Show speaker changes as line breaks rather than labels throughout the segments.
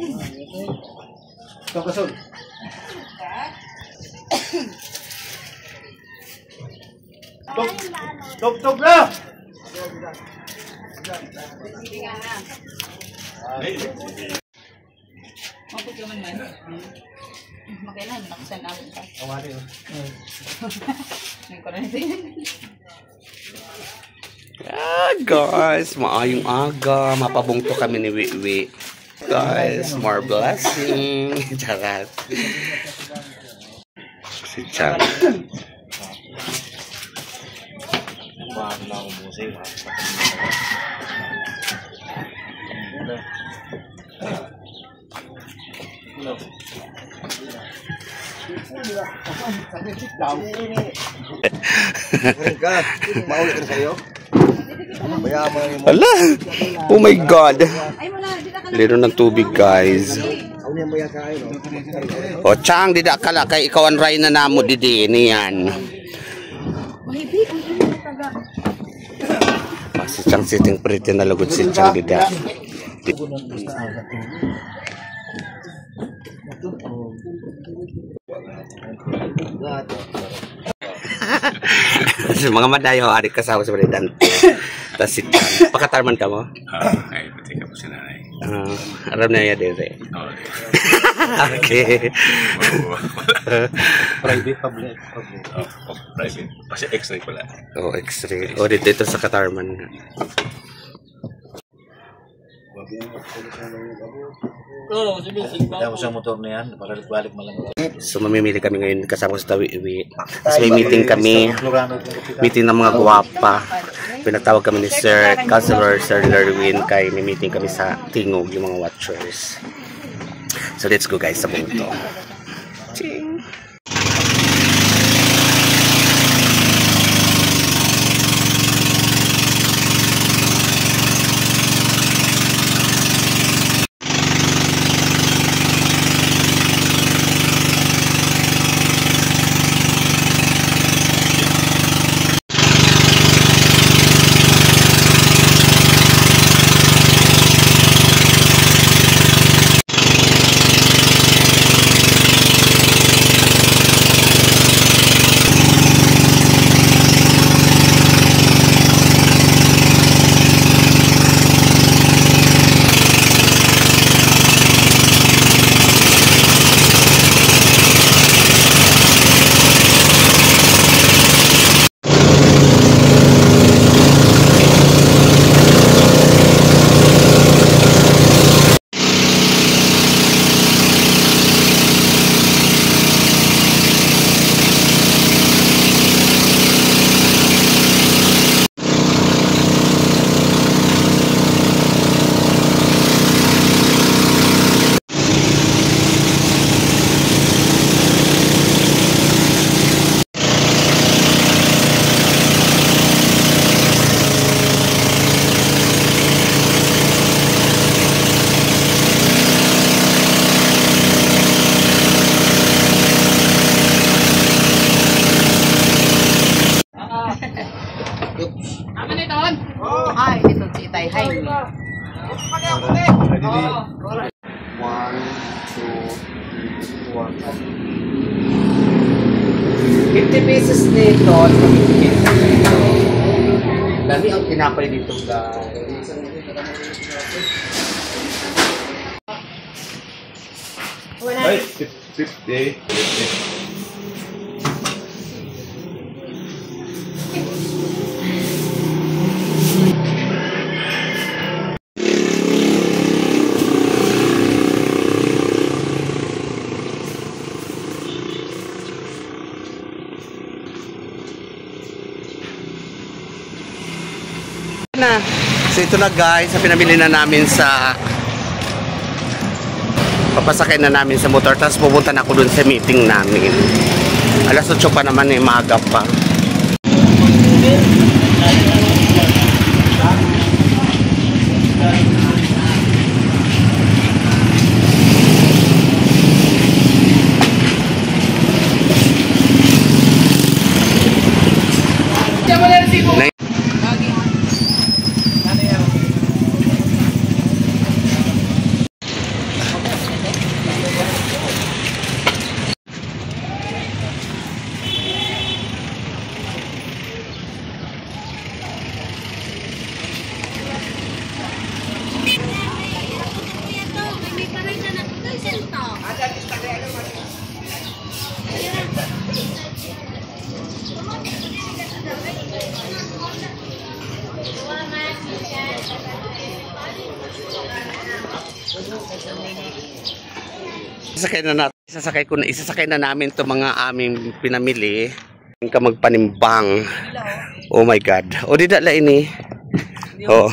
Ito kasol. Tog na!
Mapot naman man. Makailan, nakasan namin pa.
Awari yun.
Guys, maayong aga. Mapabungto kami ni Wiwi. Guys, more blessing. Charat. Si Chan. Ala! Oh my God! Lino ng tubig, guys. O, Chang, dida kala kay ikaw ang ray na namo didi niyan. Si Chang sitting pretty na lugod si Chang dida. Mga madayo, adik kasama sa Dante. Tapos si Chan, pakatarman ka mo?
Ay, pati ka po si nanay.
Aram na yan din. Okay.
Private, public.
Private. Kasi x-ray pala.
Oh, x-ray. O, dito sa Katarman.
Kaya ko sa motor na yan, balik mo lang.
So, mamimili kami ngayon kasama sa Tawi-Iwi. Kasi may meeting kami. Meeting ng mga guwapa. Pinatawag kami ni Sir Councilor Sir Lerwin kay may meeting kami sa Tingog, yung mga watchers. So, let's go guys sa punto. Ching!
Hi, dito si Tay. Hi.
1, 2, 50 pesos nito. Dami ang tinapay dito, guys.
Ay, 50.
So ito na guys, pinamili na namin sa papasakay na namin sa motor, tapos pupunta na ako dun sa meeting namin. Alas 8 pa naman, maaga pa. Isasakay na namin to mga aming pinamili. Ka magpanimbang. Oh my God. O di dala ini. Oh.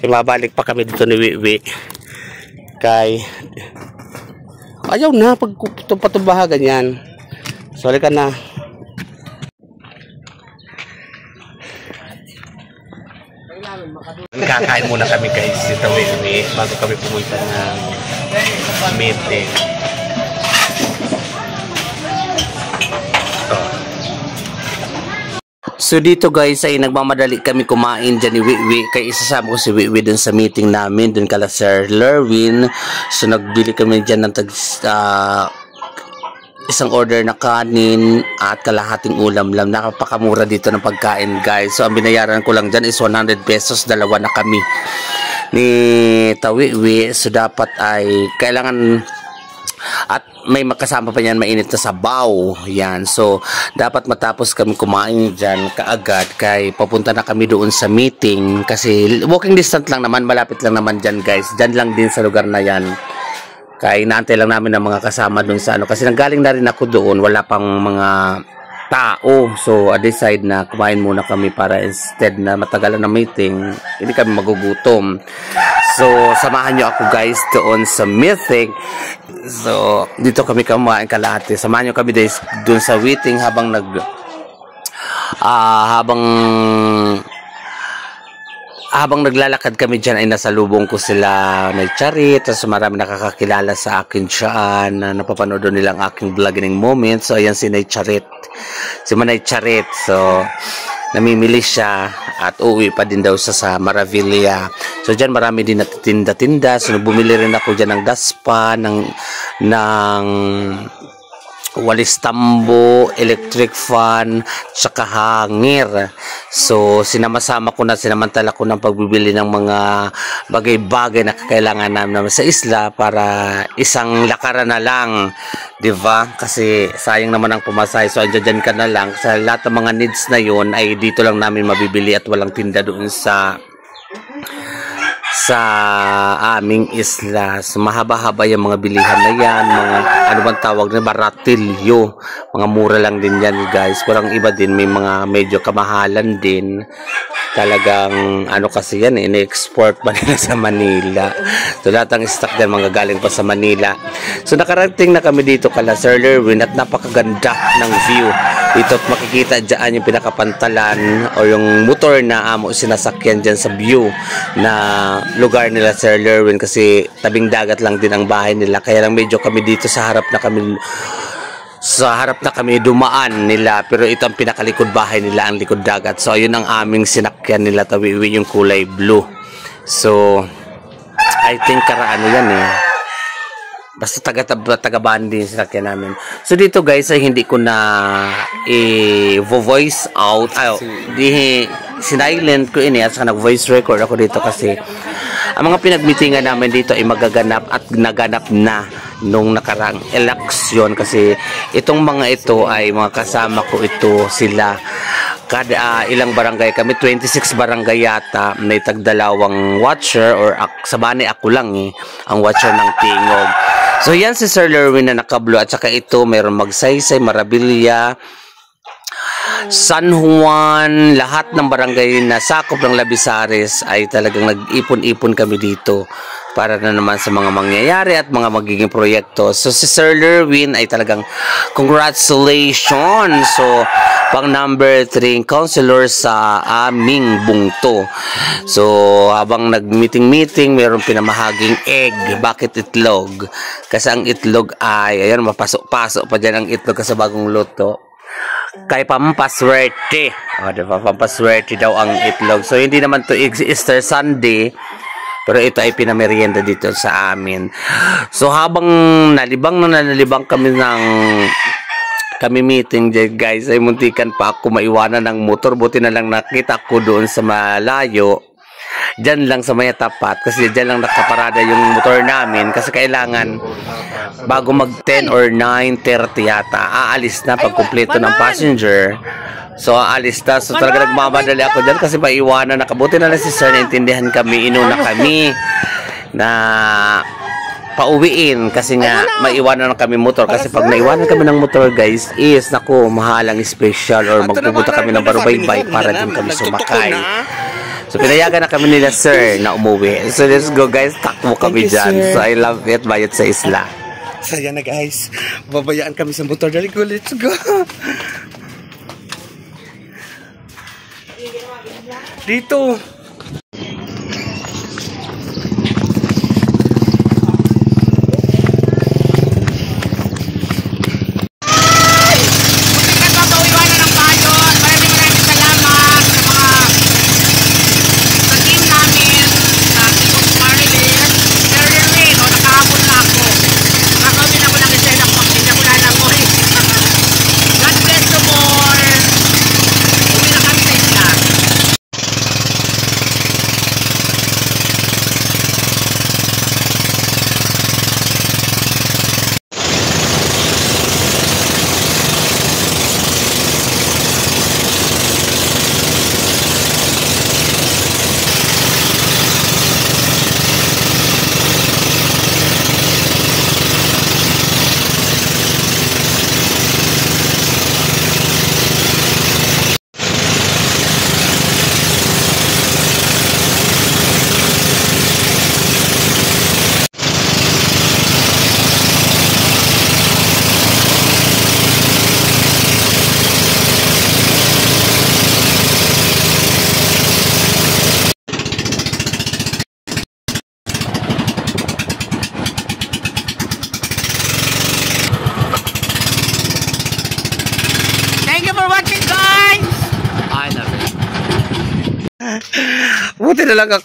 Mabalik pa kami dito ni Wiwi. Kay ayaw na pag patubaha ganyan. Sorry ka na. Kakain muna kami guys dito Wiwi bago kami pumunta ng meeting. So dito guys ay nagmamadali kami kumain dyan ni Wiwi kaya isasama ko si Wiwi dun sa meeting namin dun kala Sir Lerwin. So nagbili kami dyan ng isang order na kanin at kalahating ulam lang. Nakapakamura dito ng pagkain guys. So ang binayaran ko lang dyan is 100 pesos. Dalawa na kami ni Tawiwi. So dapat ay kailangan at may makasama pa yan mainit na sabaw. Yan. So dapat matapos kami kumain dyan kaagad kay papunta na kami doon sa meeting kasi walking distance lang naman, malapit lang naman dyan guys. Dyan lang din sa lugar na yan. Kaya inaantay lang namin ng mga kasama doon sa ano. Kasi nanggaling na rin ako doon. Wala pang mga tao. So, I decide na kumain muna kami para instead na matagalan ng meeting, hindi kami magugutom. So, samahan nyo ako guys doon sa meeting. So, dito kami kumain kalahati. Samahan nyo kami doon sa meeting habang habang naglalakad kami dyan ay nasalubong ko sila na Charit. Tapos marami nakakakilala sa akin dyan na napapanood nila ang aking vlogging moment. So ayan si Nay Charit, si Manay Charit. So namimili siya at uuwi pa din daw sa Maravilla. So dyan marami din natitinda-tinda. So bumili rin ako dyan ng daspa, ng walis tambo, electric fan, tsaka hangir. So, sinamantala ko ng pagbibili ng mga bagay-bagay na kailangan namin sa isla para isang lakaran na lang. Diba? Kasi sayang naman ang pumasay. So, andyan ka na lang. Sa lahat ng mga needs na yun ay dito lang namin mabibili at walang tinda doon sa aming isla. So, mahaba-haba yung mga bilihan na yan, mga ano bang tawag na baratilyo, mga mura lang din yan guys. Parang iba din, may mga medyo kamahalan din. Talagang ano kasi yan, in-export pa nila sa Manila. So lahat ng stock din mga galing pa sa Manila. So nakarating na kami dito kala Sir Lerwin at napakaganda ng view dito at makikita dyan yung pinakapantalan o yung motor na amo sinasakyan dyan sa view na lugar nila Sir Lerwin kasi tabing dagat lang din ang bahay nila. Kaya lang medyo kami dito sa harap na kami dumaan nila, pero ito ang pinakalikod bahay nila, ang likod dagat. So ayun ang aming sinakyan nila Tawiwi, yung kulay blue. So I think ano yan basta taga-bandi yung sinakyan namin. So dito guys ay hindi ko na voice out, sinilent ko at saka nag-voice record ako dito kasi ang mga pinagmitingan namin dito ay magaganap at naganap na nung nakarang eleksyon kasi itong mga ito ay mga kasama ko ito sila. Kada ilang barangay kami, 26 barangay yata, may tagdalawang watcher or sabani ako lang ang watcher ng Tingog. So yan si Sir Lerwin na nakablo at saka ito mayroong Magsaysay, Maravilla, San Juan, lahat ng barangay na sakop ng Labisares ay talagang nag-ipon-ipon kami dito para na naman sa mga mangyayari at mga magiging proyekto. So si Sir Lerwin ay talagang congratulations. So pang number 3 counselor sa aming bungto. So habang nag-meeting mayroong pinamahaging egg. Bakit itlog? Kasi ang itlog ay ayan, mapasok-pasok pa dyan ang itlog kasi bagong luto. Kay pampaswerte. O, diba? Pampaswerte daw ang itlog. So, hindi naman to Easter Sunday. Pero ito ay pinamerienda dito sa amin. So, habang nalibang kami meeting dyan, guys, ay muntikan pa ako maiwanan ng motor. Buti na lang nakita ko doon sa malayo. Diyan lang sa may tapat kasi diyan lang nakaparada yung motor namin kasi kailangan bago mag 10 or 9:30 yata aalis na pag kumpleto ng passenger. So aalis na, so talaga nagmamadali ako diyan kasi maiwanan. Nakabuti na lang si Sir, naintindihan kami, inuna kami na pauwiin kasi nga maiwanan na kami motor kasi pag naiwanan kami ng motor guys is naku mahalang special or magpupunta kami ng barubaybay para din kami sumakay. So pinayagan na kami nila sir na umuwi. So let's go guys, takbo kami dyan. So I love it, bayot sa isla. So yan na guys, babayaan kami sa motor. Dali ko, let's go. Dito.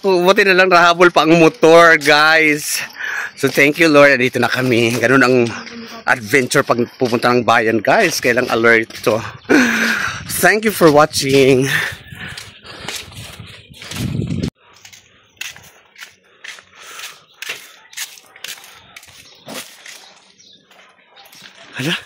Buti na lang nahabol pa ang motor, guys. So thank you Lord, dito na kami. Ganun ang adventure pag pupunta ng bayan, guys. Kailang alert to. Thank you for watching. Hala?